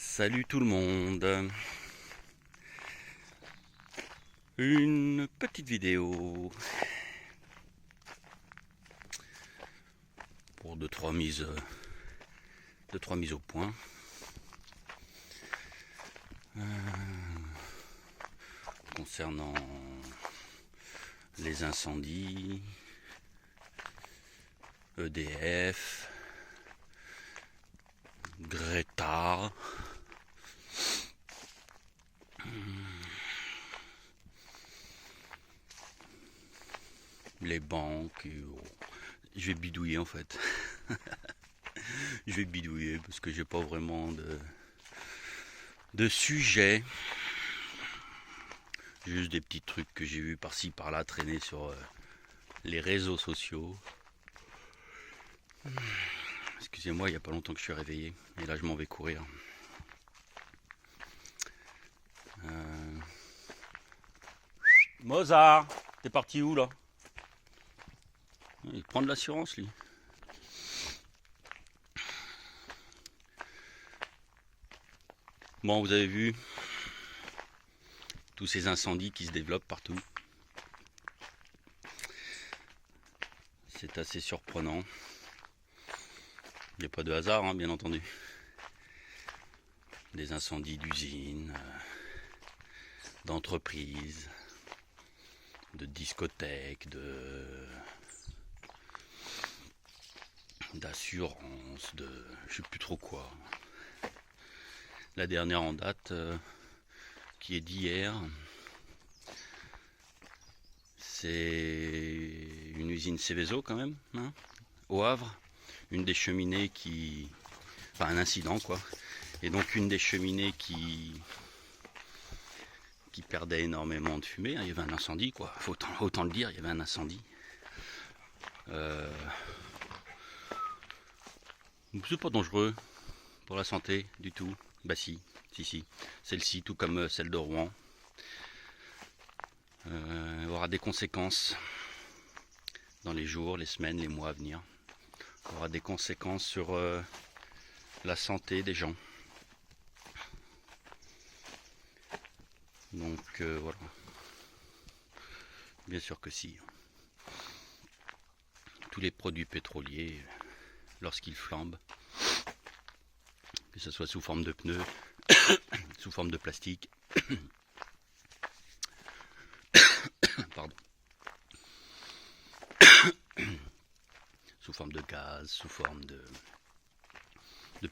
Salut tout le monde. Une petite vidéo pour deux trois mises au point. Concernant les incendies, EDF, Greta, les banques. Je vais bidouiller en fait. Je vais bidouiller parce que j'ai pas vraiment de sujet. Juste des petits trucs que j'ai vus par-ci par-là traîner sur les réseaux sociaux. Excusez-moi, il n'y a pas longtemps que je suis réveillé. Et là, je m'en vais courir. Mozart, t'es parti où là? Il prend de l'assurance lui. Bon, vous avez vu tous ces incendies qui se développent partout. C'est assez surprenant. Il n'y a pas de hasard, hein, bien entendu. Des incendies d'usines, d'entreprises, de discothèques, d'assurances, de je sais plus trop quoi. La dernière en date, qui est d'hier, c'est une usine Seveso quand même, hein, au Havre. Une des cheminées qui... Enfin un incident quoi. Et donc une des cheminées qui perdait énormément de fumée. Il y avait un incendie quoi. Faut autant le dire, il y avait un incendie. C'est pas dangereux pour la santé du tout. Bah si. Celle-ci, tout comme celle de Rouen, aura des conséquences dans les jours, les semaines, les mois à venir. Aura des conséquences sur la santé des gens. Donc voilà. Bien sûr que si. Tous les produits pétroliers, lorsqu'ils flambent, que ce soit sous forme de pneus, sous forme de plastique, pardon, sous forme de gaz, sous forme de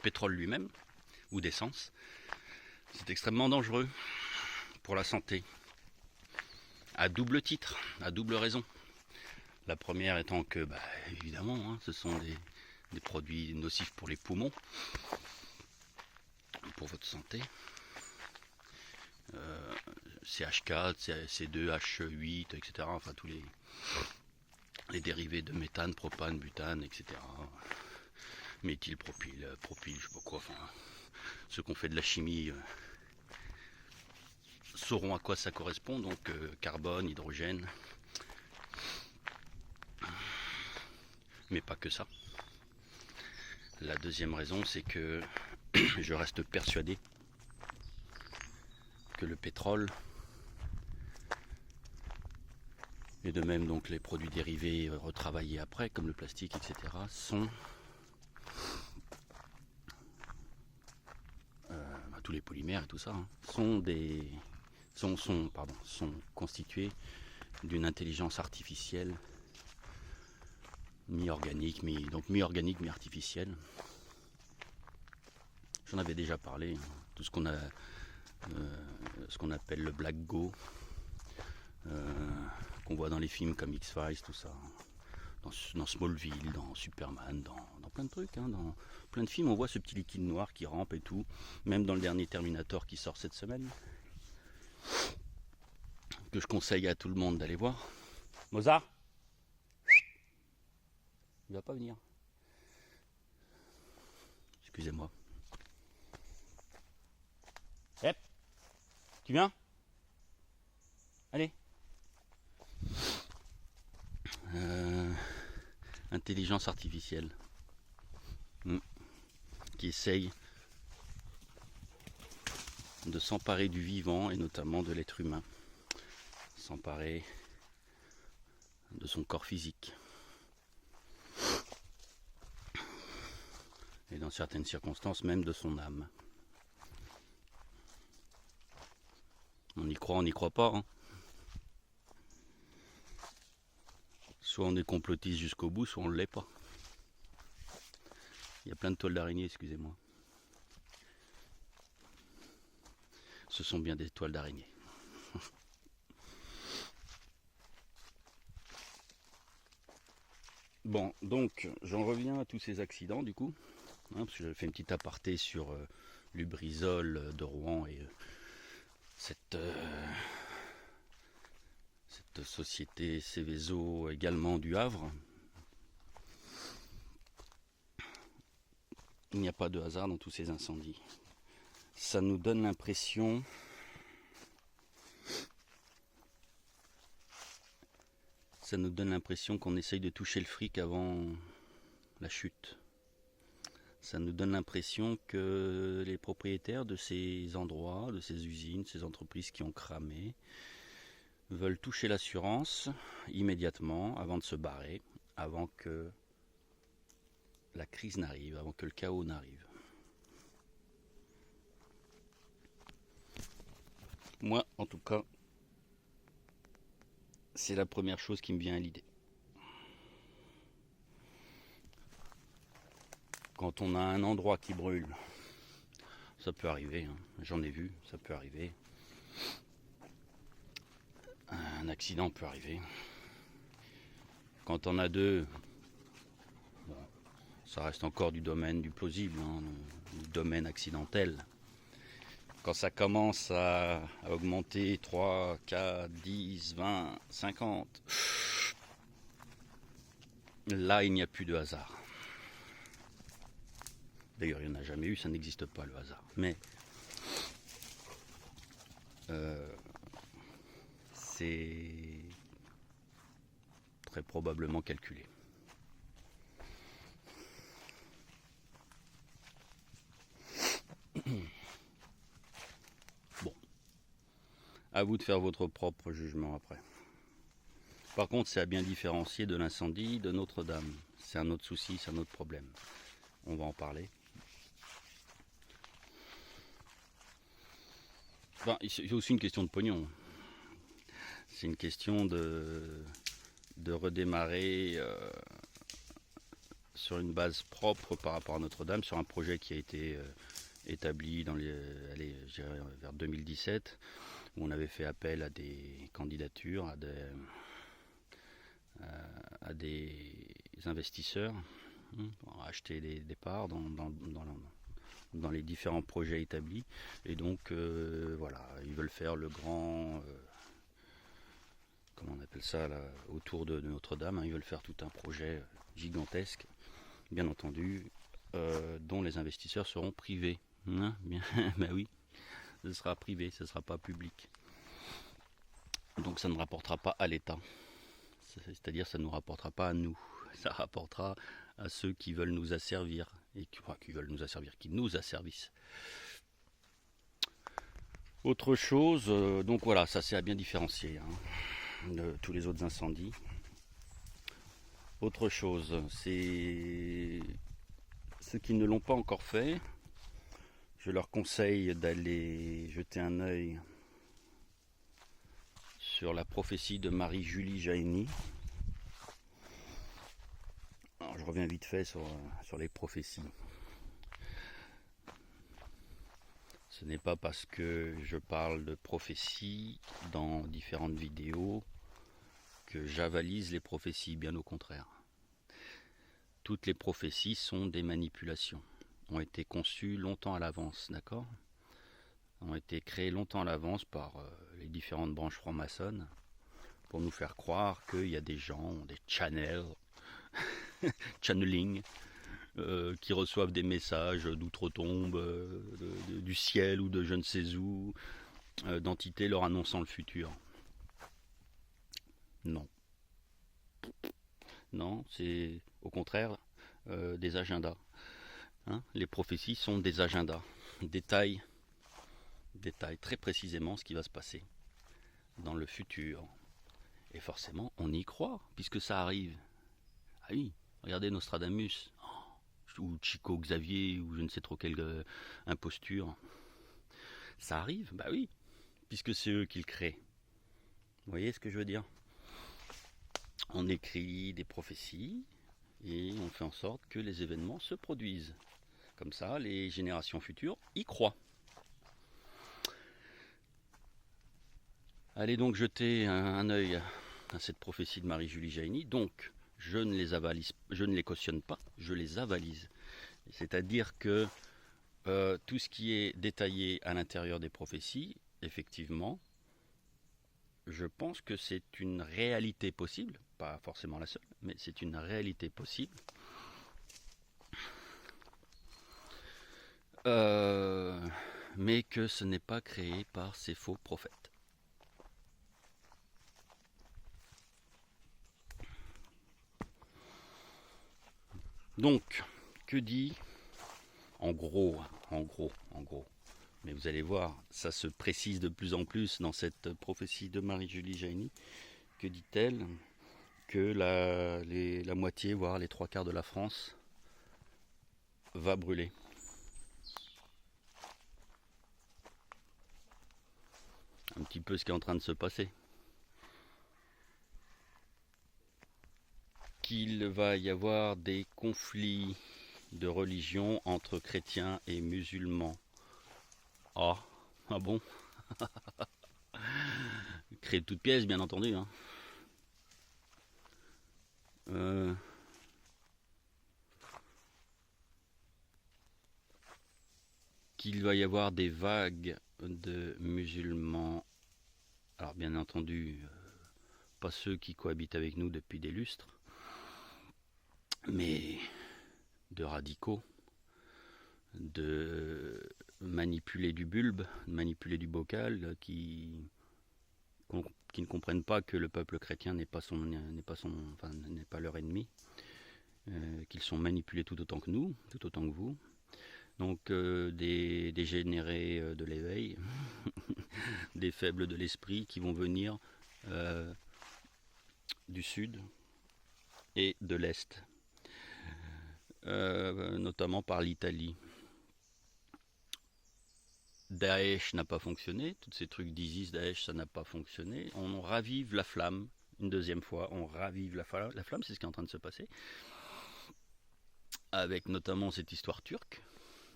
pétrole lui-même, ou d'essence, c'est extrêmement dangereux pour la santé. À double titre, à double raison. La première étant que, évidemment, hein, ce sont des produits nocifs pour les poumons, pour votre santé. CH4, C2, H8, etc. Enfin, tous les dérivés de méthane, propane, butane, etc. Méthyl, propyle, je sais pas quoi. Enfin, ceux qui ont fait de la chimie sauront à quoi ça correspond. Donc, carbone, hydrogène. Mais pas que ça. La deuxième raison, c'est que je reste persuadé que le pétrole, et de même donc les produits dérivés retravaillés après, comme le plastique, etc., sont tous les polymères et tout ça, hein, sont constitués d'une intelligence artificielle mi-organique, mi-organique, mi-artificielle. J'en avais déjà parlé, hein, tout ce qu'on appelle le Black Go, qu'on voit dans les films comme X-Files, tout ça, dans Smallville, dans Superman, dans plein de trucs, hein, dans plein de films, on voit ce petit liquide noir qui rampe et tout, même dans le dernier Terminator qui sort cette semaine, que je conseille à tout le monde d'aller voir. Mozart, il va pas venir. Excusez-moi. Hep, tu viens? Allez. Intelligence artificielle qui essaye de s'emparer du vivant et notamment de l'être humain, s'emparer de son corps physique. Et dans certaines circonstances même de son âme. On y croit, on n'y croit pas. Hein. Soit on est complotiste jusqu'au bout, soit on ne l'est pas. Il y a plein de toiles d'araignée, excusez-moi. Ce sont bien des toiles d'araignée. Bon, donc j'en reviens à tous ces accidents du coup. Parce que j'avais fait une petite aparté sur Lubrizol de Rouen et cette société Céveso également du Havre. Il n'y a pas de hasard dans tous ces incendies. Ça nous donne l'impression qu'on essaye de toucher le fric avant la chute. Ça nous donne l'impression que les propriétaires de ces endroits, de ces usines, ces entreprises qui ont cramé, veulent toucher l'assurance immédiatement avant de se barrer, avant que la crise n'arrive, avant que le chaos n'arrive. Moi, en tout cas, c'est la première chose qui me vient à l'idée. Quand on a un endroit qui brûle, ça peut arriver, hein. J'en ai vu, ça peut arriver. Un accident peut arriver. Quand on a deux, bon, ça reste encore du domaine du plausible, hein, du domaine accidentel. Quand ça commence à augmenter 3, 4, 10, 20, 50, là il n'y a plus de hasard. D'ailleurs, il n'y en a jamais eu, ça n'existe pas le hasard. Mais c'est très probablement calculé. Bon, à vous de faire votre propre jugement après. Par contre, c'est à bien différencier de l'incendie de Notre-Dame. C'est un autre souci, c'est un autre problème. On va en parler. Enfin, c'est aussi une question de pognon. C'est une question de redémarrer sur une base propre par rapport à Notre-Dame, sur un projet qui a été établi vers 2017, où on avait fait appel à des candidatures, à des investisseurs pour acheter des parts dans les différents projets établis. Et donc voilà, ils veulent faire le grand comment on appelle ça là, autour de Notre-Dame, hein. Ils veulent faire tout un projet gigantesque, bien entendu, dont les investisseurs seront privés. Hein, bien, ben oui, ce sera privé, ce ne sera pas public. Donc ça ne rapportera pas à l'État. C'est-à-dire ça ne nous rapportera pas à nous. Ça rapportera à ceux qui veulent nous asservir. Et qui veulent nous asservir, qui nous asservissent. Autre chose, donc voilà, ça c'est à bien différencier de tous les autres incendies. Autre chose, c'est ceux qui ne l'ont pas encore fait, je leur conseille d'aller jeter un œil sur la prophétie de Marie-Julie Jahenny. Alors, je reviens vite fait sur les prophéties. Ce n'est pas parce que je parle de prophéties dans différentes vidéos que j'avalise les prophéties, bien au contraire. Toutes les prophéties sont des manipulations, ont été conçues longtemps à l'avance, d'accord ? Ont été créées longtemps à l'avance par les différentes branches franc-maçonnes pour nous faire croire qu'il y a des gens, des channeling, qui reçoivent des messages d'outre-tombe, du ciel ou de je ne sais où, d'entités leur annonçant le futur. Non. Non, c'est au contraire des agendas. Hein, les prophéties sont des agendas, détaillent détaille très précisément ce qui va se passer dans le futur. Et forcément, on y croit, puisque ça arrive. Ah oui, regardez Nostradamus, ou Chico Xavier, ou je ne sais trop quelle imposture. Ça arrive, bah oui, puisque c'est eux qui le créent. Vous voyez ce que je veux dire? On écrit des prophéties, et on fait en sorte que les événements se produisent. Comme ça, les générations futures y croient. Allez donc jeter un œil à cette prophétie de Marie-Julie Jaïni. Donc, je ne les cautionne pas, je les avalise. C'est-à-dire que tout ce qui est détaillé à l'intérieur des prophéties, effectivement, je pense que c'est une réalité possible, pas forcément la seule, mais c'est une réalité possible. Mais que ce n'est pas créé par ces faux prophètes. Donc, que dit, en gros, mais vous allez voir, ça se précise de plus en plus dans cette prophétie de Marie-Julie Jaïni, que dit-elle? Que la moitié, voire les 3/4 de la France va brûler. Un petit peu ce qui est en train de se passer. Qu'il va y avoir des conflits de religion entre chrétiens et musulmans. Ah bon? Créé de toutes pièces, bien entendu. Hein. Qu'il va y avoir des vagues de musulmans. Alors bien entendu, pas ceux qui cohabitent avec nous depuis des lustres, mais de radicaux, de manipuler du bulbe, de manipuler du bocal, qui ne comprennent pas que le peuple chrétien n'est pas leur ennemi, qu'ils sont manipulés tout autant que nous, tout autant que vous. Donc des dégénérés de l'éveil, des faibles de l'esprit qui vont venir du sud et de l'est, notamment par l'Italie. Daesh n'a pas fonctionné, tous ces trucs d'ISIS, Daesh, ça n'a pas fonctionné. On ravive la flamme, une deuxième fois, on ravive la flamme, c'est ce qui est en train de se passer. Avec notamment cette histoire turque,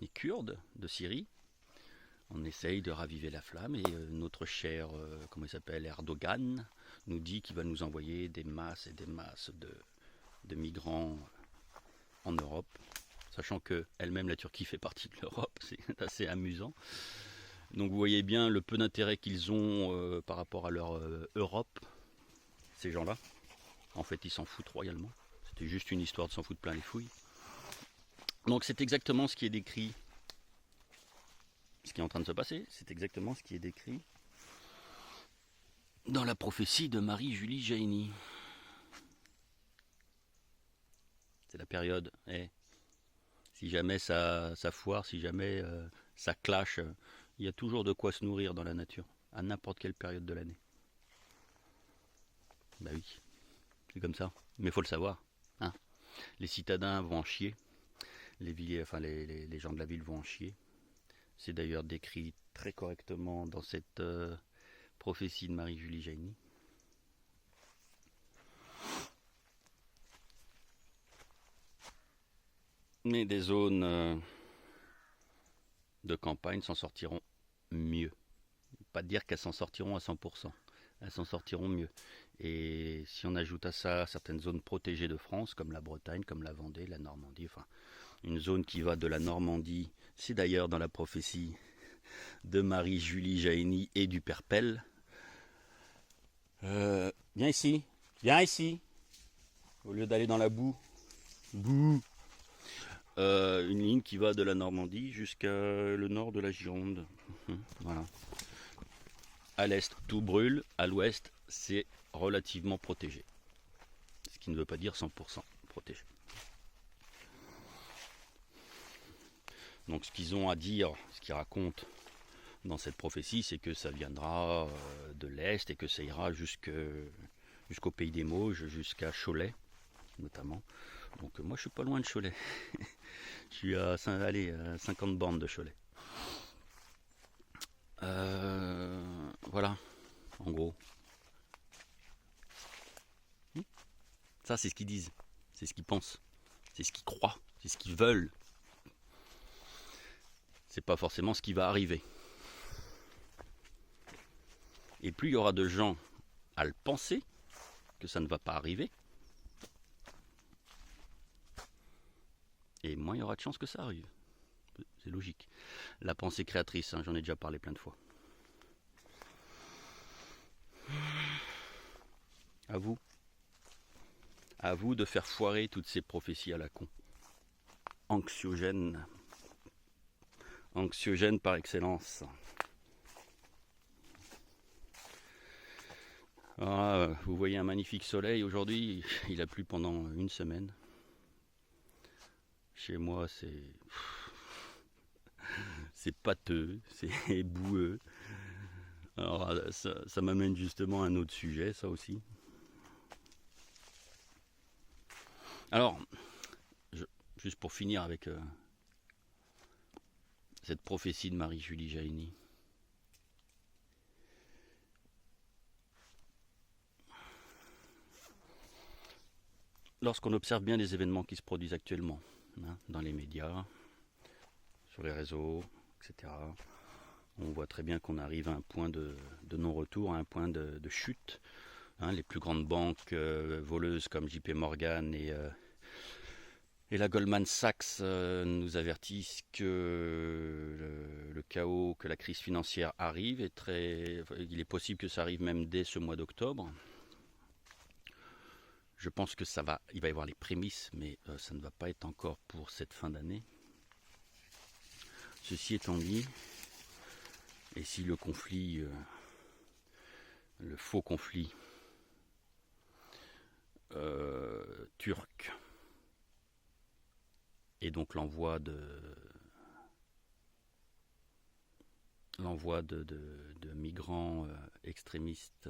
les Kurdes de Syrie. On essaye de raviver la flamme et notre cher, comment il s'appelle, Erdogan, nous dit qu'il va nous envoyer des masses et des masses de migrants en Europe. Sachant que elle-même, la Turquie, fait partie de l'Europe, c'est assez amusant. Donc vous voyez bien le peu d'intérêt qu'ils ont par rapport à leur Europe, ces gens-là. En fait, ils s'en foutent royalement. C'était juste une histoire de s'en foutre plein les fouilles. Donc c'est exactement ce qui est décrit, ce qui est en train de se passer, c'est exactement ce qui est décrit dans la prophétie de Marie-Julie Jaïni. C'est la période, si jamais ça foire, si jamais ça clash, il y a toujours de quoi se nourrir dans la nature, à n'importe quelle période de l'année. Bah oui, c'est comme ça, mais il faut le savoir. Hein. Les citadins vont en chier, les gens de la ville vont en chier. C'est d'ailleurs décrit très correctement dans cette prophétie de Marie-Julie Jaïni. Mais des zones de campagne s'en sortiront mieux. Pas dire qu'elles s'en sortiront à 100%. Elles s'en sortiront mieux. Et si on ajoute à ça certaines zones protégées de France, comme la Bretagne, comme la Vendée, la Normandie, enfin, une zone qui va de la Normandie, c'est d'ailleurs dans la prophétie de Marie-Julie Jaïni et du Père Pell. Viens ici, au lieu d'aller dans la boue. Bouh. Une ligne qui va de la Normandie jusqu'à le nord de la Gironde. Voilà. À l'est, tout brûle. À l'ouest, c'est relativement protégé. Ce qui ne veut pas dire 100% protégé. Donc ce qu'ils ont à dire, ce qu'ils racontent dans cette prophétie, c'est que ça viendra de l'Est et que ça ira jusqu'au Pays des Mauges, jusqu'à Cholet notamment. Donc moi je suis pas loin de Cholet. Je suis à 50 bornes de Cholet. Voilà, en gros. Ça c'est ce qu'ils disent, c'est ce qu'ils pensent, c'est ce qu'ils croient, c'est ce qu'ils veulent. C'est pas forcément ce qui va arriver. Et plus il y aura de gens à le penser, que ça ne va pas arriver, et moins il y aura de chances que ça arrive. C'est logique. La pensée créatrice, hein, j'en ai déjà parlé plein de fois. À vous. À vous de faire foirer toutes ces prophéties à la con. Anxiogènes. Anxiogènes par excellence. Ah, vous voyez un magnifique soleil aujourd'hui, il a plu pendant une semaine. Chez moi, c'est pâteux, c'est boueux. Alors ça m'amène justement à un autre sujet, ça aussi. Alors, juste pour finir avec cette prophétie de Marie-Julie Jaïni. Lorsqu'on observe bien les événements qui se produisent actuellement, hein, dans les médias, sur les réseaux, etc., on voit très bien qu'on arrive à un point de non-retour, à un point de chute. Hein, les plus grandes banques voleuses comme JP Morgan et la Goldman Sachs nous avertissent que le chaos, que la crise financière arrive. Il est possible que ça arrive même dès ce mois d'octobre. Je pense que il va y avoir les prémices, mais ça ne va pas être encore pour cette fin d'année. Ceci étant dit, et si le conflit, le faux conflit turc, et donc l'envoi de migrants extrémistes,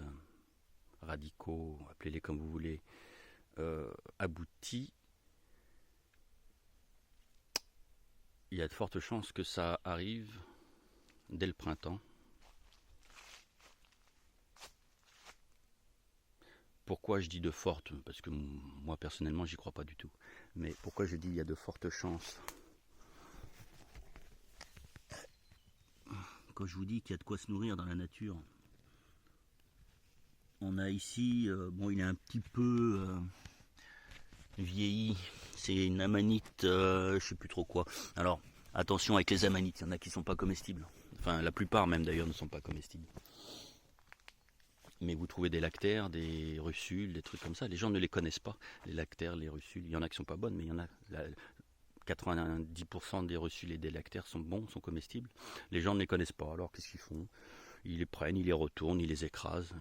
radicaux, appelez-les comme vous voulez, aboutit, il y a de fortes chances que ça arrive dès le printemps. Pourquoi je dis de fortes? Parce que moi personnellement j'y crois pas du tout. Mais pourquoi je dis il y a de fortes chances? Quand je vous dis qu'il y a de quoi se nourrir dans la nature, on a ici, il est un petit peu vieilli, c'est une amanite, je sais plus trop quoi. Alors attention avec les amanites, il y en a qui sont pas comestibles. Enfin la plupart même d'ailleurs ne sont pas comestibles. Mais vous trouvez des lactaires, des russules, des trucs comme ça. Les gens ne les connaissent pas, les lactaires, les russules. Il y en a qui sont pas bonnes, mais il y en a. 90% des russules et des lactaires sont bons, sont comestibles. Les gens ne les connaissent pas. Alors qu'est-ce qu'ils font? Ils les prennent, ils les retournent, ils les écrasent.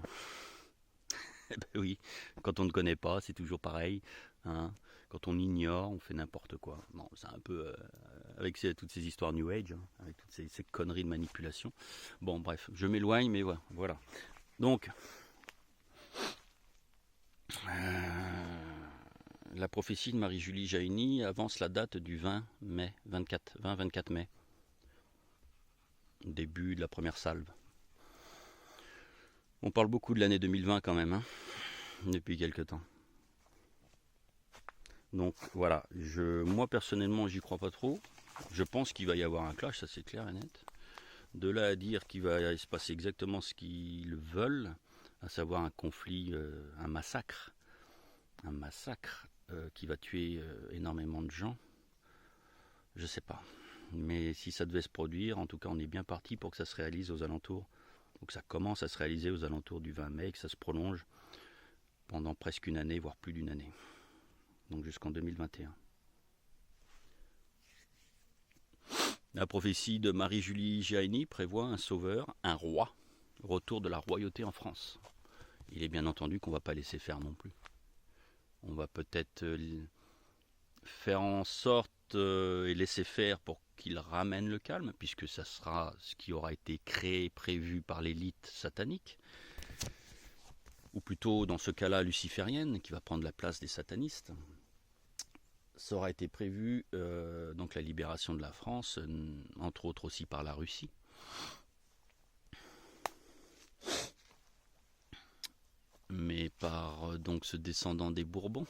Eh ben oui, quand on ne connaît pas, c'est toujours pareil. Hein. Quand on ignore, on fait n'importe quoi. Bon, c'est un peu avec toutes ces histoires New Age, hein, avec toutes ces conneries de manipulation. Bon, bref, je m'éloigne, mais voilà. Donc, la prophétie de Marie-Julie Jaïni avance la date du 20-24 mai. Début de la première salve. On parle beaucoup de l'année 2020 quand même, hein, depuis quelque temps. Donc voilà, moi personnellement j'y crois pas trop. Je pense qu'il va y avoir un clash, ça c'est clair et net. De là à dire qu'il va se passer exactement ce qu'ils veulent, à savoir un conflit, un massacre qui va tuer énormément de gens, je sais pas. Mais si ça devait se produire, en tout cas on est bien parti pour que ça se réalise aux alentours, ou que ça commence à se réaliser aux alentours du 20 mai, et que ça se prolonge pendant presque une année, voire plus d'une année. Donc jusqu'en 2021. La prophétie de Marie-Julie Jaïni prévoit un sauveur, un roi, retour de la royauté en France. Il est bien entendu qu'on ne va pas laisser faire non plus. On va peut-être faire en sorte et laisser faire pour qu'il ramène le calme, puisque ça sera ce qui aura été créé, prévu par l'élite satanique, ou plutôt dans ce cas-là luciférienne, qui va prendre la place des satanistes. Ça aura été prévu, donc la libération de la France, entre autres aussi par la Russie. Mais par donc ce descendant des Bourbons,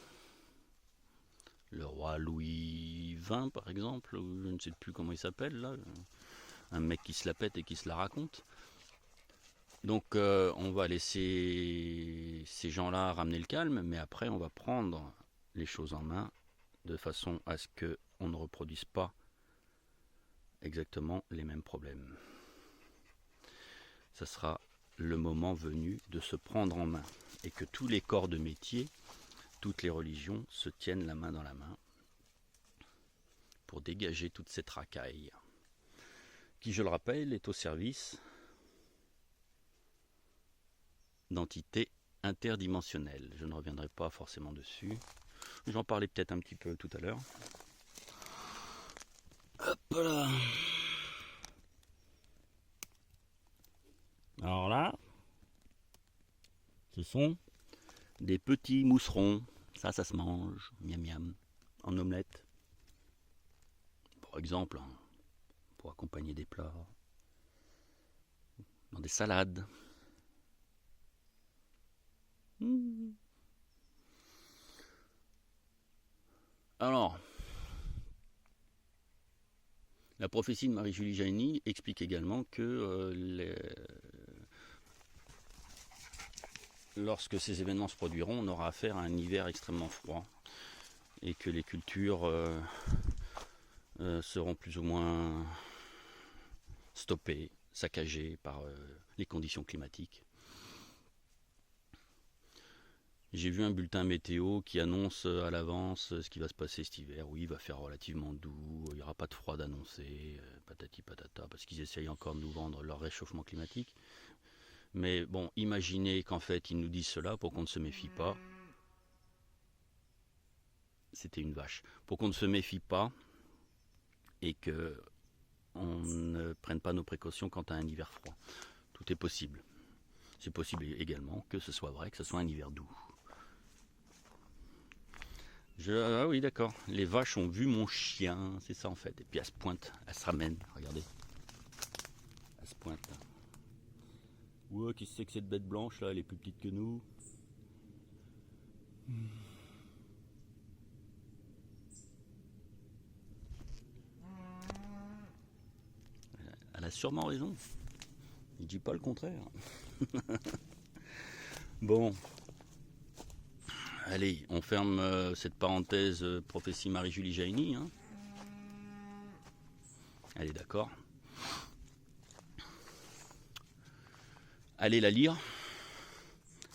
le roi Louis XX par exemple, ou je ne sais plus comment il s'appelle là, un mec qui se la pète et qui se la raconte. Donc on va laisser ces gens-là ramener le calme, mais après on va prendre les choses en main de façon à ce qu'on ne reproduise pas exactement les mêmes problèmes. Ça sera le moment venu de se prendre en main et que tous les corps de métier, toutes les religions se tiennent la main dans la main pour dégager toute cette racaille qui, je le rappelle, est au service d'entités interdimensionnelles. Je ne reviendrai pas forcément dessus. J'en parlais peut-être un petit peu tout à l'heure. Hop là. Alors là, ce sont des petits mousserons. Ça se mange, miam miam, en omelette. Par exemple, pour accompagner des plats, dans des salades. Alors, la prophétie de Marie-Julie Jaïni explique également que lorsque ces événements se produiront, on aura affaire à un hiver extrêmement froid et que les cultures seront plus ou moins stoppées, saccagées par les conditions climatiques. J'ai vu un bulletin météo qui annonce à l'avance ce qui va se passer cet hiver. Oui, il va faire relativement doux, il n'y aura pas de froid d'annoncer, patati patata, parce qu'ils essayent encore de nous vendre leur réchauffement climatique. Mais bon, imaginez qu'en fait, ils nous disent cela pour qu'on ne se méfie pas. C'était une vache. Pour qu'on ne se méfie pas et qu'on ne prenne pas nos précautions quant à un hiver froid. Tout est possible. C'est possible également que ce soit vrai, que ce soit un hiver doux. Ah oui, d'accord. Les vaches ont vu mon chien, c'est ça en fait. Et puis elle se pointe, elle se ramène, regardez. Elle se pointe là. Ouais, qui c'est que cette bête blanche là, elle est plus petite que nous. Elle a sûrement raison. Je dis pas le contraire. Bon. Allez, on ferme cette parenthèse prophétie Marie-Julie Jaïni. Hein. Allez, d'accord. Allez la lire.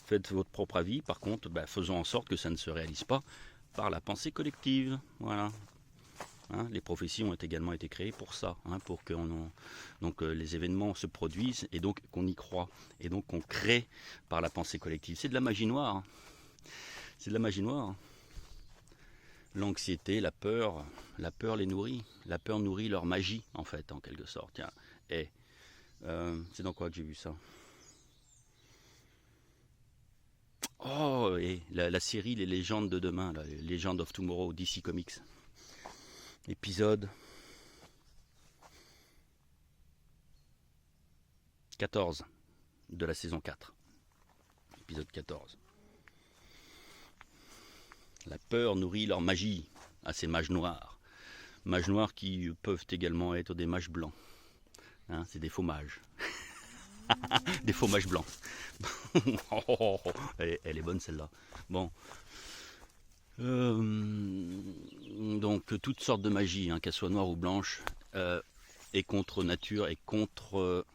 Faites votre propre avis. Par contre, faisons en sorte que ça ne se réalise pas par la pensée collective. Voilà. Hein, les prophéties ont également été créées pour ça, hein, pour que les événements se produisent et donc qu'on y croit et donc qu'on crée par la pensée collective. C'est de la magie noire. Hein. C'est de la magie noire. L'anxiété, la peur les nourrit. La peur nourrit leur magie, en fait, en quelque sorte. Tiens, c'est dans quoi que j'ai vu ça? Oh, et la série Les légendes de demain, là, les Legends of Tomorrow, DC Comics. Épisode 14 de la saison 4. Épisode 14. La peur nourrit leur magie à ces mages noirs. Mages noirs qui peuvent également être des mages blancs. Hein, c'est des faux mages. Des faux mages blancs. Elle est bonne celle-là. Bon. Donc toutes sortes de magie, hein, qu'elle soit noire ou blanche, est contre nature et contre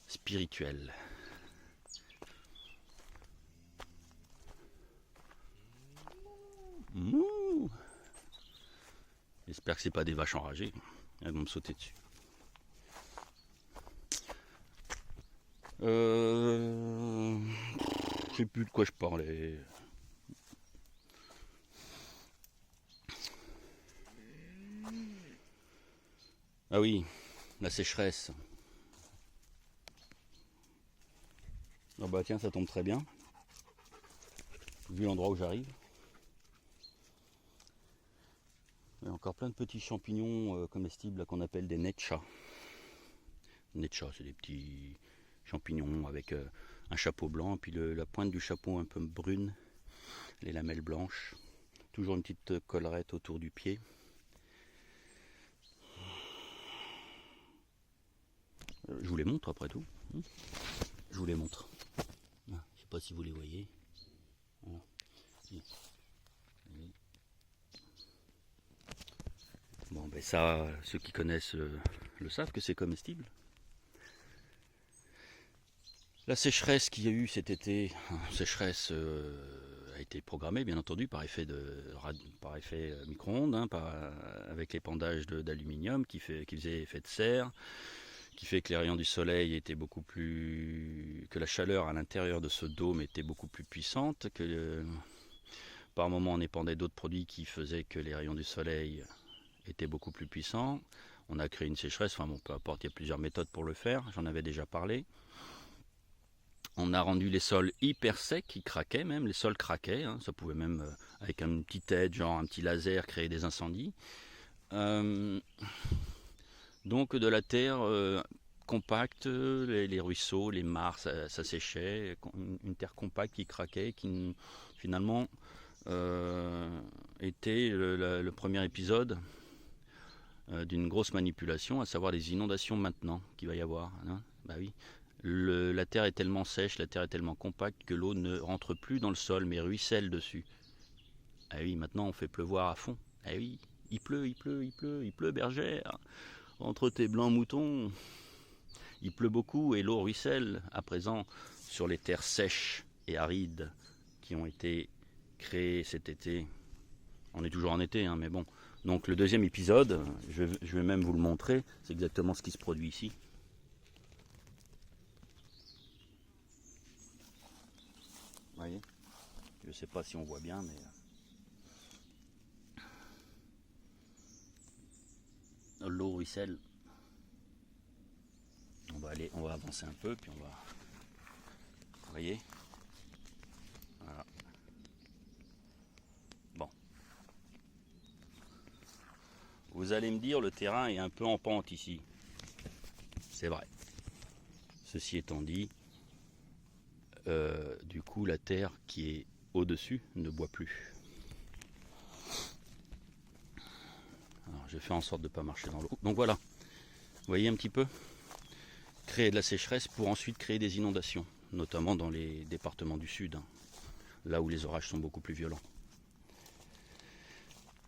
spirituelle. Mouh. J'espère que c'est pas des vaches enragées. Elles vont me sauter dessus. Je sais plus de quoi je parlais. Ah oui, la sécheresse. Ah bah tiens, ça tombe très bien, vu l'endroit où j'arrive. Il y a encore plein de petits champignons comestibles qu'on appelle des netchas. Netchas, c'est des petits champignons avec un chapeau blanc, puis la pointe du chapeau un peu brune, les lamelles blanches. Toujours une petite collerette autour du pied. Je vous les montre après tout. Je vous les montre. Je ne sais pas si vous les voyez. Voilà. Bon, ben ça, ceux qui connaissent le savent que c'est comestible. La sécheresse qu'il y a eu cet été, sécheresse a été programmée bien entendu par effet micro-ondes, avec l'épandage d'aluminium qui faisait effet de serre, qui fait que les rayons du soleil étaient beaucoup plus, que la chaleur à l'intérieur de ce dôme était beaucoup plus puissante, que par moment on épandait d'autres produits qui faisaient que les rayons du soleil étaient beaucoup plus puissants. On a créé une sécheresse, enfin bon, peu importe, il y a plusieurs méthodes pour le faire, j'en avais déjà parlé. On a rendu les sols hyper secs, ils craquaient même, les sols craquaient, ça pouvait même, avec une petite aide, genre un petit laser, créer des incendies. Donc de la terre compacte, les ruisseaux, les mares, ça séchait, une terre compacte qui craquait, qui finalement était le premier épisode d'une grosse manipulation, à savoir les inondations maintenant qu'il va y avoir. Bah oui. La terre est tellement sèche, la terre est tellement compacte que l'eau ne rentre plus dans le sol mais ruisselle dessus. Ah oui, maintenant on fait pleuvoir à fond. Ah oui, il pleut, bergère. Entre tes blancs moutons, il pleut beaucoup et l'eau ruisselle à présent sur les terres sèches et arides qui ont été créées cet été. On est toujours en été, mais bon. Donc le deuxième épisode, je vais même vous le montrer, c'est exactement ce qui se produit ici. Vous voyez, je ne sais pas si on voit bien, mais l'eau ruisselle. On va avancer un peu, puis on va. Vous voyez, voilà. Bon. Vous allez me dire, le terrain est un peu en pente ici. C'est vrai. Ceci étant dit, du coup, la terre qui est au-dessus ne boit plus. Alors, j'ai fait en sorte de ne pas marcher dans l'eau. Donc voilà, vous voyez un petit peu, créer de la sécheresse pour ensuite créer des inondations, notamment dans les départements du sud, là où les orages sont beaucoup plus violents.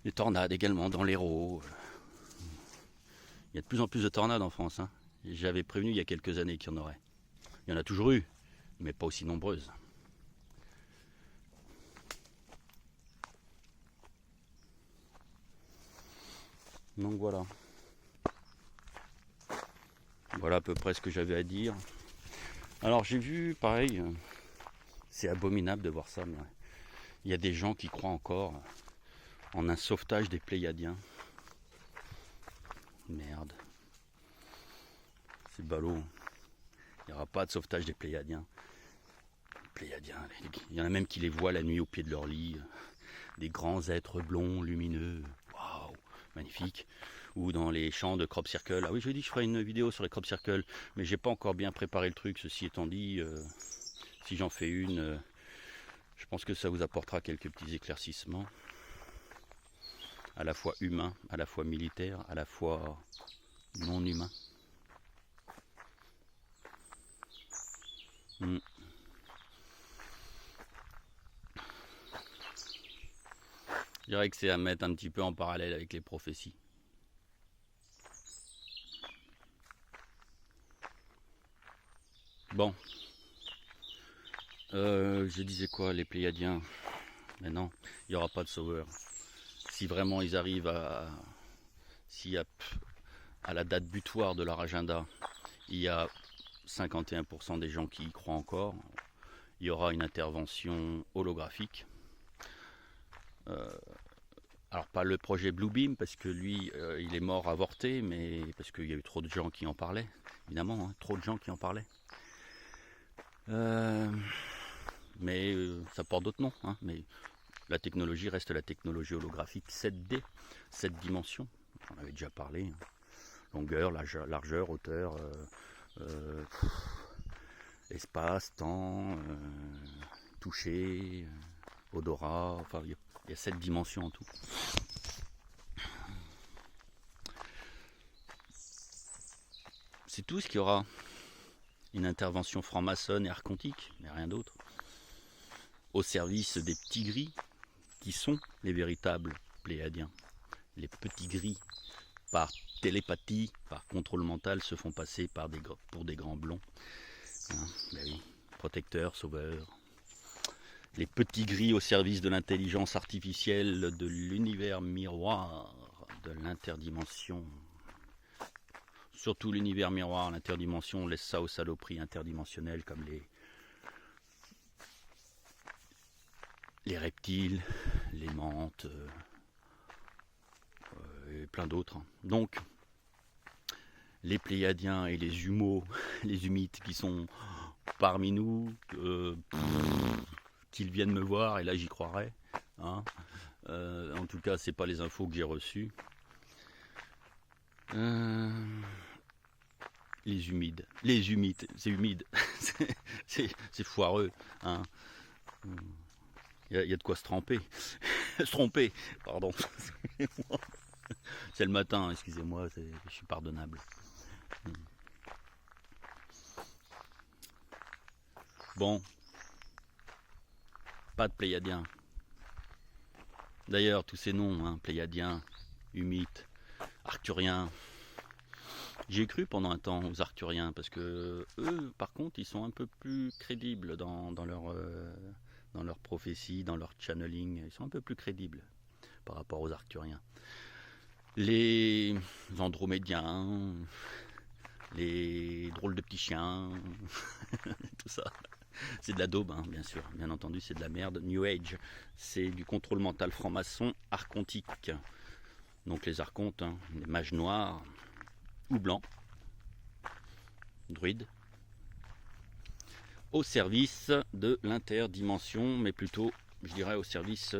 Les tornades également dans l'Hérault. Il y a de plus en plus de tornades en France. J'avais prévenu il y a quelques années qu'il y en aurait. Il y en a toujours eu, mais pas aussi nombreuses. Donc voilà. Voilà à peu près ce que j'avais à dire. Alors j'ai vu, pareil, c'est abominable de voir ça, mais il y a des gens qui croient encore en un sauvetage des Pléiadiens. Merde. C'est ballot. Il n'y aura pas de sauvetage des Pléiadiens. Pléiadiens, il y en a même qui les voient la nuit au pied de leur lit. Des grands êtres blonds, lumineux. Waouh, magnifique. Ou dans les champs de crop circle. Ah oui, je vous ai dit que je ferai une vidéo sur les crop circle, mais j'ai pas encore bien préparé le truc. Ceci étant dit, si j'en fais une, je pense que ça vous apportera quelques petits éclaircissements. À la fois humains, à la fois militaires, à la fois non humains. Je dirais que c'est à mettre un petit peu en parallèle avec les prophéties. Bon. Je disais quoi, les Pléiadiens? Mais non, il n'y aura pas de sauveur. Si vraiment ils arrivent à la date butoir de leur agenda, il y a 51% des gens qui y croient encore, il y aura une intervention holographique. Alors pas le projet Bluebeam, parce que lui, il est mort avorté, mais parce qu'il y a eu trop de gens qui en parlaient, évidemment, hein, trop de gens qui en parlaient. Mais ça porte d'autres noms, hein, mais la technologie reste la technologie holographique 7D, 7 dimensions, on avait déjà parlé, hein. Longueur, largeur, hauteur, espace, temps, toucher, odorat, enfin il y a 7 dimensions en tout. C'est tout ce qu'il y aura. Une intervention franc-maçonne et archontique, mais rien d'autre. Au service des petits gris, qui sont les véritables pléiadiens. Les petits gris, par télépathie, par contrôle mental, se font passer pour des grands blonds. Hein, ben oui, protecteurs, sauveurs. Les petits gris au service de l'intelligence artificielle, de l'univers miroir, de l'interdimension. Surtout l'univers miroir, l'interdimension, on laisse ça aux saloperies interdimensionnelles comme les reptiles, les mantes, et plein d'autres. Donc, les pléiadiens et les humaux, les humites qui sont parmi nous, qu'ils viennent me voir, et là j'y croirais. Hein. En tout cas, c'est pas les infos que j'ai reçues. Les humides, c'est humide, c'est foireux. Hein. Il y a de quoi se tromper. Se tromper, pardon. C'est le matin, excusez-moi, je suis pardonnable. Bon, pas de pléiadiens. D'ailleurs, tous ces noms, hein, pléiadiens, humites, arcturiens, j'ai cru pendant un temps aux arcturiens, parce que eux, par contre, ils sont un peu plus crédibles dans leur prophétie, dans leur channeling, ils sont un peu plus crédibles par rapport aux arcturiens. Les andromédiens, les drôles de petits chiens, tout ça, c'est de la daube, hein, bien sûr, bien entendu, c'est de la merde. New Age, c'est du contrôle mental franc-maçon archontique. Donc les archontes, hein, les mages noirs ou blancs, druides, au service de l'interdimension, mais plutôt, je dirais, au service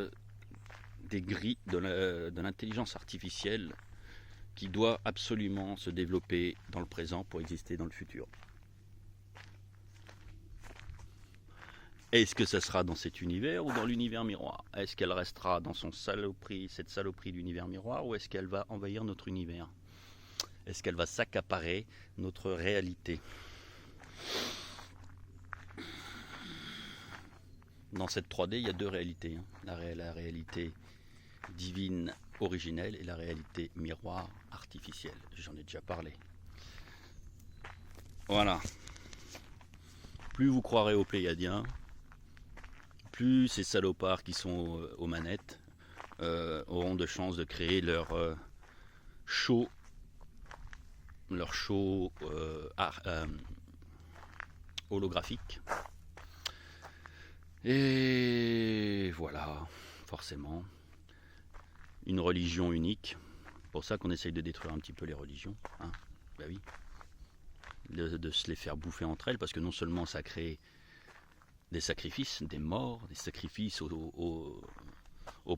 des grilles de l'intelligence artificielle qui doit absolument se développer dans le présent pour exister dans le futur. Est-ce que ça sera dans cet univers ou dans l'univers miroir? Est-ce qu'elle restera dans cette saloperie d'univers miroir, ou est-ce qu'elle va envahir notre univers? Est-ce qu'elle va s'accaparer notre réalité? Dans cette 3D, il y a deux réalités, hein. La réalité divine originelle et la réalité miroir artificielle. J'en ai déjà parlé. Voilà. Plus vous croirez aux pléiadiens, plus ces salopards qui sont aux manettes auront de chances de créer leur show holographique. Et voilà, forcément, une religion unique. C'est pour ça qu'on essaye de détruire un petit peu les religions. Hein. Ben oui. De se les faire bouffer entre elles, parce que non seulement ça crée des sacrifices, des morts, des sacrifices au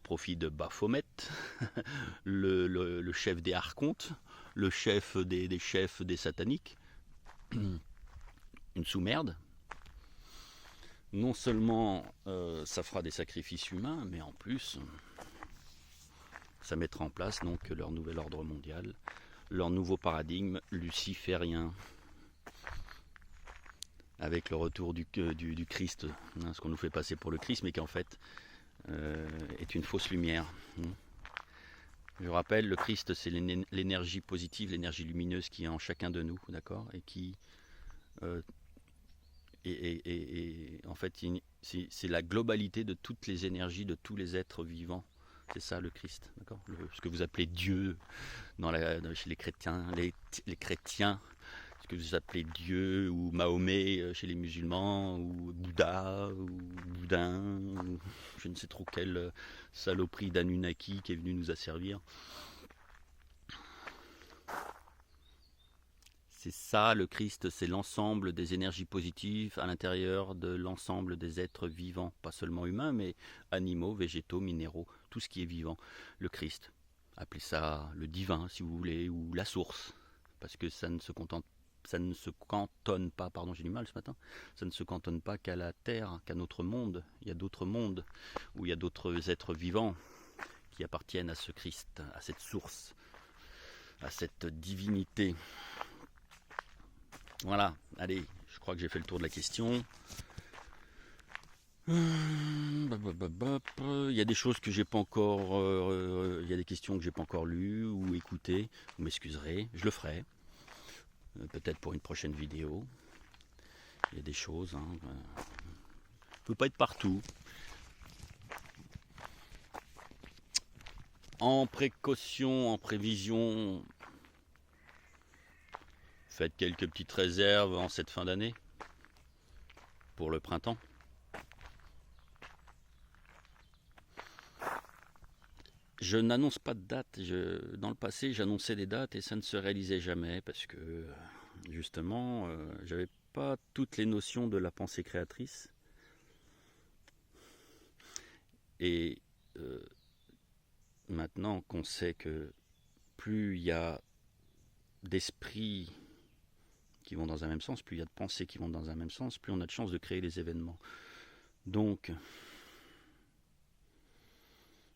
profit de Baphomet, le chef des archontes, le chef des chefs des sataniques, une sous-merde. Non seulement ça fera des sacrifices humains, mais en plus ça mettra en place donc leur nouvel ordre mondial, leur nouveau paradigme luciférien, avec le retour du Christ, hein, ce qu'on nous fait passer pour le Christ, mais qui en fait est une fausse lumière. Je rappelle, le Christ, c'est l'énergie positive, l'énergie lumineuse qui est en chacun de nous, d'accord, et qui en fait, c'est la globalité de toutes les énergies de tous les êtres vivants. C'est ça le Christ, d'accord, ce que vous appelez Dieu chez les chrétiens, les chrétiens ce que vous appelez Dieu ou Mahomet chez les musulmans, ou Bouddha, ou Boudin, ou je ne sais trop quelle saloperie d'Anunnaki qui est venue nous asservir. C'est ça le Christ, c'est l'ensemble des énergies positives à l'intérieur de l'ensemble des êtres vivants, pas seulement humains, mais animaux, végétaux, minéraux, tout ce qui est vivant. Le Christ, appelez ça le divin si vous voulez, ou la source, parce que ça ne se cantonne pas, pardon j'ai du mal ce matin, ça ne se cantonne pas qu'à la Terre, qu'à notre monde. Il y a d'autres mondes où il y a d'autres êtres vivants qui appartiennent à ce Christ, à cette source, à cette divinité. Voilà, allez, je crois que j'ai fait le tour de la question. Il y a des choses que j'ai pas encore, il y a des questions que j'ai pas encore lues ou écoutées. Vous m'excuserez, je le ferai. Peut-être pour une prochaine vidéo. Il y a des choses. Hein, peut pas être partout. En précaution, en prévision, faites quelques petites réserves en cette fin d'année pour le printemps. Je n'annonce pas de date. Dans le passé, j'annonçais des dates et ça ne se réalisait jamais parce que justement, j'avais pas toutes les notions de la pensée créatrice. Et maintenant qu'on sait que plus il y a d'esprits qui vont dans un même sens, plus il y a de pensées qui vont dans un même sens, plus on a de chances de créer les événements. Donc,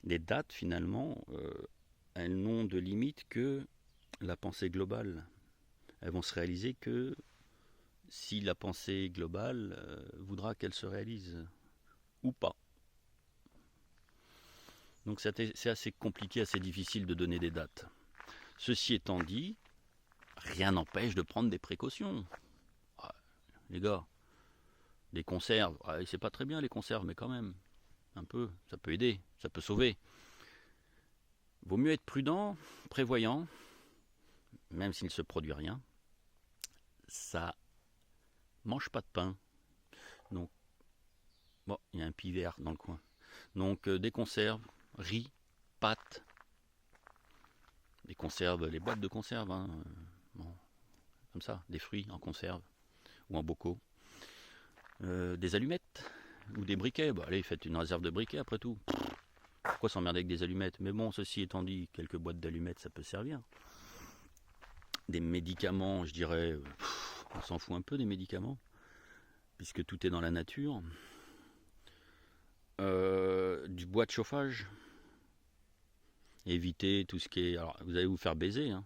les dates, finalement, elles n'ont de limite que la pensée globale. Elles vont se réaliser que si la pensée globale voudra qu'elle se réalise ou pas. Donc c'est assez compliqué, assez difficile de donner des dates. Ceci étant dit, rien n'empêche de prendre des précautions. Ah, les gars, les conserves, c'est pas très bien les conserves, mais quand même, un peu, ça peut aider, ça peut sauver. Vaut mieux être prudent, prévoyant, même s'il ne se produit rien. Ça mange pas de pain. Donc, bon, il y a un pivert dans le coin. Donc, des conserves, riz, pâtes, des conserves, les boîtes de conserve, hein, bon, comme ça, des fruits en conserve ou en bocaux, des allumettes ou des briquets. Bah, allez, faites une réserve de briquets après tout. Pourquoi s'emmerder avec des allumettes? Mais bon, ceci étant dit, quelques boîtes d'allumettes, ça peut servir. Des médicaments, je dirais, on s'en fout un peu des médicaments, puisque tout est dans la nature. Du bois de chauffage. Évitez tout ce qui est... Alors, vous allez vous faire baiser, hein.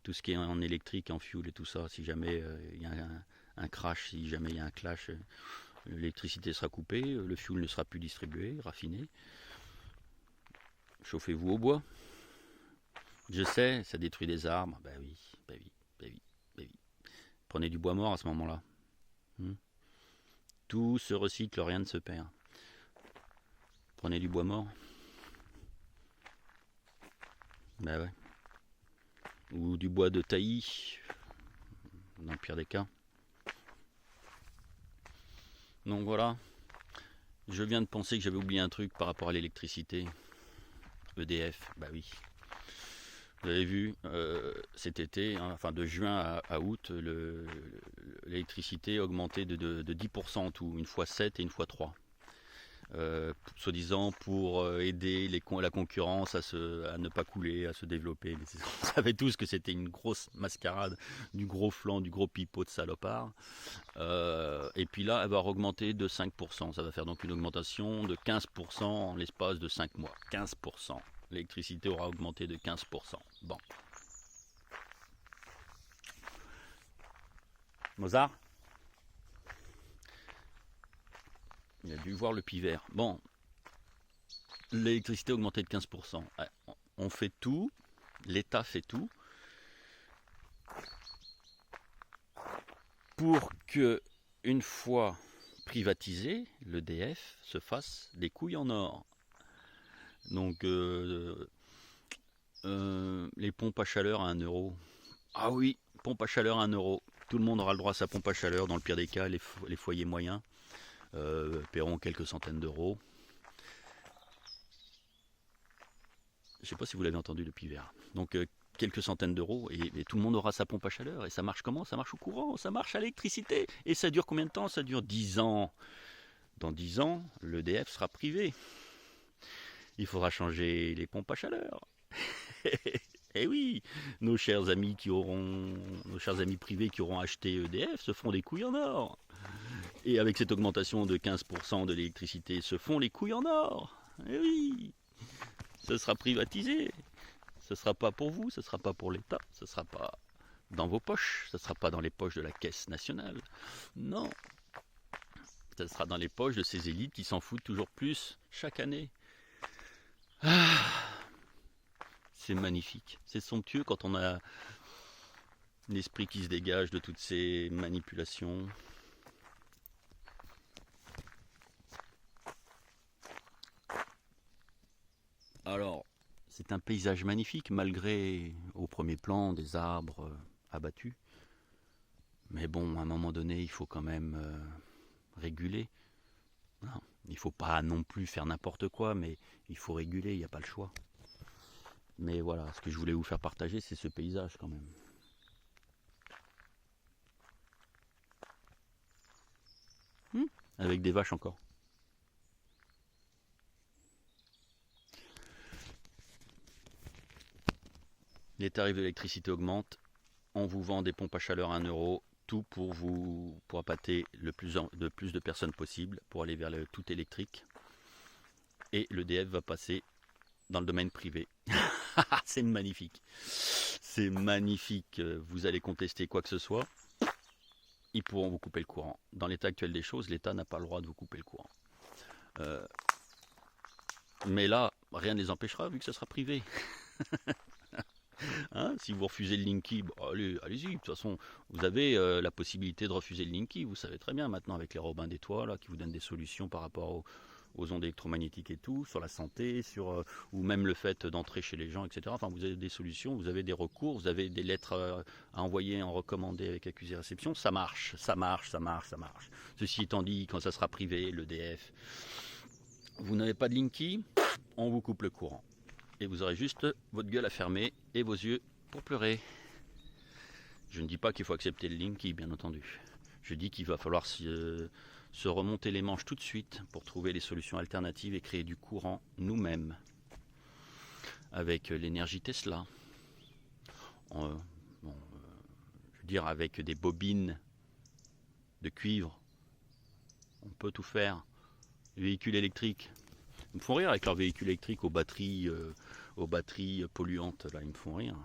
Tout ce qui est en électrique, en fuel et tout ça, si jamais il y a un crash, si jamais il y a un clash, l'électricité sera coupée, le fuel ne sera plus distribué, raffiné. Chauffez-vous au bois. Je sais, ça détruit des arbres. Ben oui, ben oui, ben oui, ben oui. Prenez du bois mort à ce moment-là. Tout se recycle, rien ne se perd. Prenez du bois mort. Ben ouais. Ou du bois de taillis, dans le pire des cas. Donc voilà. Je viens de penser que j'avais oublié un truc par rapport à l'électricité. EDF, bah oui. Vous avez vu, cet été, hein, enfin de juin à août, l'électricité a augmenté de 10% en tout, une fois 7 et une fois 3. Soi-disant pour aider la concurrence à ne pas couler, à se développer. Mais on savait tous que c'était une grosse mascarade, du gros flanc, du gros pipeau de salopard. Et puis là, elle va augmenter de 5%. Ça va faire donc une augmentation de 15% en l'espace de 5 mois. 15%. L'électricité aura augmenté de 15%. Bon. Mozart ? Il a dû voir le pivert. Bon, l'électricité a augmenté de 15%. On fait tout, l'État fait tout, pour que, une fois privatisé, l'EDF se fasse des couilles en or. Donc, les pompes à chaleur à 1 euro. Ah oui, pompe à chaleur à 1 euro. Tout le monde aura le droit à sa pompe à chaleur. Dans le pire des cas, les foyers moyens paieront quelques centaines d'euros. Je ne sais pas si vous l'avez entendu depuis vert. Donc quelques centaines d'euros et tout le monde aura sa pompe à chaleur. Et ça marche comment? Ça marche au courant, ça marche à l'électricité. Et ça dure combien de temps? Ça dure 10 ans. Dans 10 ans, l'EDF sera privé. Il faudra changer les pompes à chaleur. Et oui, nos chers amis privés qui auront acheté EDF se font des couilles en or. Et avec cette augmentation de 15% de l'électricité, se font les couilles en or. Et oui, ce sera privatisé. Ce ne sera pas pour vous, ce ne sera pas pour l'État, ce ne sera pas dans vos poches, ce ne sera pas dans les poches de la Caisse nationale. Non, ce sera dans les poches de ces élites qui s'en foutent toujours plus chaque année. Ah, c'est magnifique, c'est somptueux quand on a l'esprit qui se dégage de toutes ces manipulations. Alors, c'est un paysage magnifique malgré au premier plan des arbres abattus. Mais bon, à un moment donné, il faut quand même réguler. Non, il ne faut pas non plus faire n'importe quoi, mais il faut réguler, il n'y a pas le choix. Mais voilà, ce que je voulais vous faire partager, c'est ce paysage quand même. Avec des vaches encore. Les tarifs de l'électricité augmentent. On vous vend des pompes à chaleur à 1 euro. Tout pour appâter le plus de personnes possible, pour aller vers le tout électrique. Et l'EDF va passer dans le domaine privé. C'est magnifique. C'est magnifique. Vous allez contester quoi que ce soit, ils pourront vous couper le courant. Dans l'état actuel des choses, l'État n'a pas le droit de vous couper le courant. Mais là, rien ne les empêchera vu que ce sera privé. Hein, si vous refusez le Linky, allez-y. De toute façon, vous avez la possibilité de refuser le Linky. Vous savez très bien maintenant avec les Robins des Toits là, qui vous donnent des solutions par rapport aux ondes électromagnétiques et tout, sur la santé, ou même le fait d'entrer chez les gens, etc. Enfin, vous avez des solutions, vous avez des recours, vous avez des lettres à envoyer en recommandé avec accusé-réception. Ça marche. Ceci étant dit, quand ça sera privé, l'EDF, vous n'avez pas de Linky, on vous coupe le courant. Et vous aurez juste votre gueule à fermer et vos yeux pour pleurer. Je ne dis pas qu'il faut accepter le Linky, bien entendu. Je dis qu'il va falloir se remonter les manches tout de suite pour trouver les solutions alternatives et créer du courant nous-mêmes. Avec l'énergie Tesla. Je veux dire, avec des bobines de cuivre. On peut tout faire. Les véhicules électriques. Ils me font rire avec leurs véhicules électriques aux batteries polluantes. Là, ils me font rire.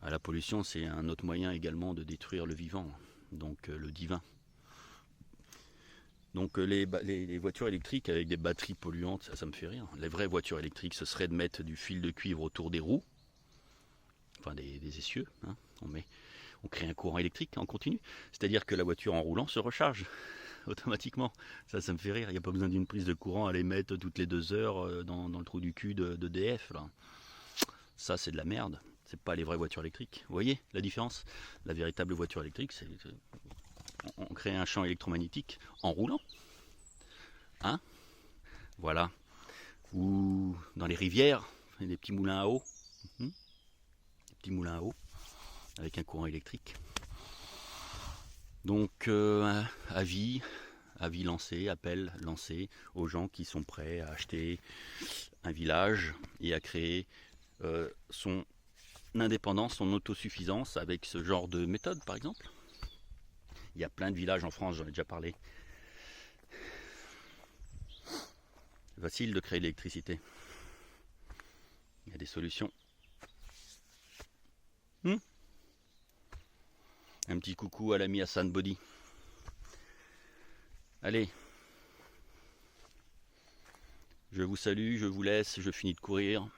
La pollution, c'est un autre moyen également de détruire le vivant, donc le divin. Donc les voitures électriques avec des batteries polluantes, ça me fait rire. Les vraies voitures électriques, ce serait de mettre du fil de cuivre autour des roues, enfin des essieux. Hein. On crée un courant électrique en continu. C'est-à-dire que la voiture en roulant se recharge automatiquement. Ça me fait rire. Il n'y a pas besoin d'une prise de courant à les mettre toutes les 2 heures dans le trou du cul d'EDF. Ça, c'est de la merde. C'est pas les vraies voitures électriques. Vous voyez la différence? La véritable voiture électrique, c'est on crée un champ électromagnétique en roulant. Hein? Voilà. Ou dans les rivières, des petits moulins à eau. Des petits moulins à eau avec un courant électrique. Donc, avis lancé, appel lancé aux gens qui sont prêts à acheter un village et à créer son indépendance, son autosuffisance avec ce genre de méthode, par exemple. Il y a plein de villages en France, j'en ai déjà parlé. C'est facile de créer de l'électricité. Il y a des solutions. Un petit coucou à l'ami Hassan Body. Allez. Je vous salue, je vous laisse, je finis de courir.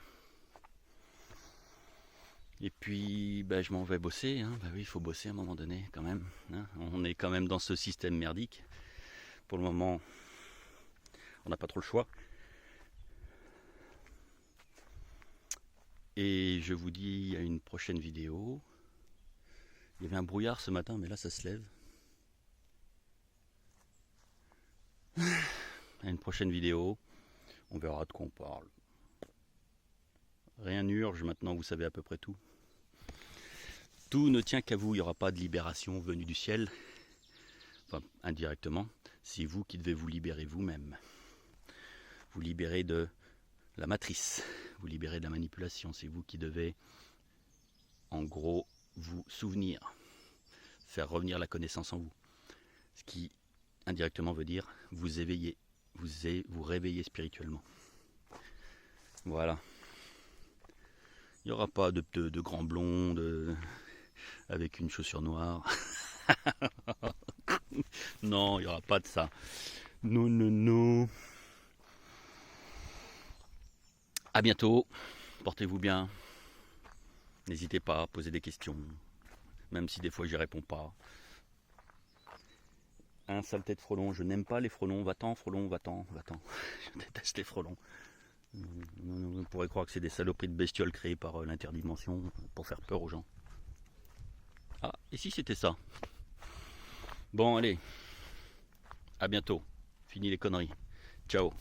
Et puis, je m'en vais bosser. Hein. Oui, il faut bosser à un moment donné, quand même. Hein. On est quand même dans ce système merdique. Pour le moment, on n'a pas trop le choix. Et je vous dis à une prochaine vidéo. Il y avait un brouillard ce matin, mais là ça se lève. À une prochaine vidéo, on verra de quoi on parle. Rien n'urge, maintenant vous savez à peu près tout. Tout ne tient qu'à vous, il n'y aura pas de libération venue du ciel. Enfin, indirectement, c'est vous qui devez vous libérer vous-même. Vous libérer de la matrice, vous libérer de la manipulation, c'est vous qui devez, en gros, vous souvenir, faire revenir la connaissance en vous. Ce qui, indirectement, veut dire vous éveiller, vous réveiller spirituellement. Voilà. Il n'y aura pas de grands blonds avec une chaussure noire. Non, il n'y aura pas de ça. Non, non, non. À bientôt. Portez-vous bien. N'hésitez pas à poser des questions. Même si des fois j'y réponds pas. Un saleté de frelon. Je n'aime pas les frelons. Va-t'en, frelon, va-t'en, va-t'en. Je déteste les frelons. On pourrait croire que c'est des saloperies de bestioles créées par l'interdimension pour faire peur aux gens. Ah, et si c'était ça? Bon, allez. À bientôt. Fini les conneries. Ciao.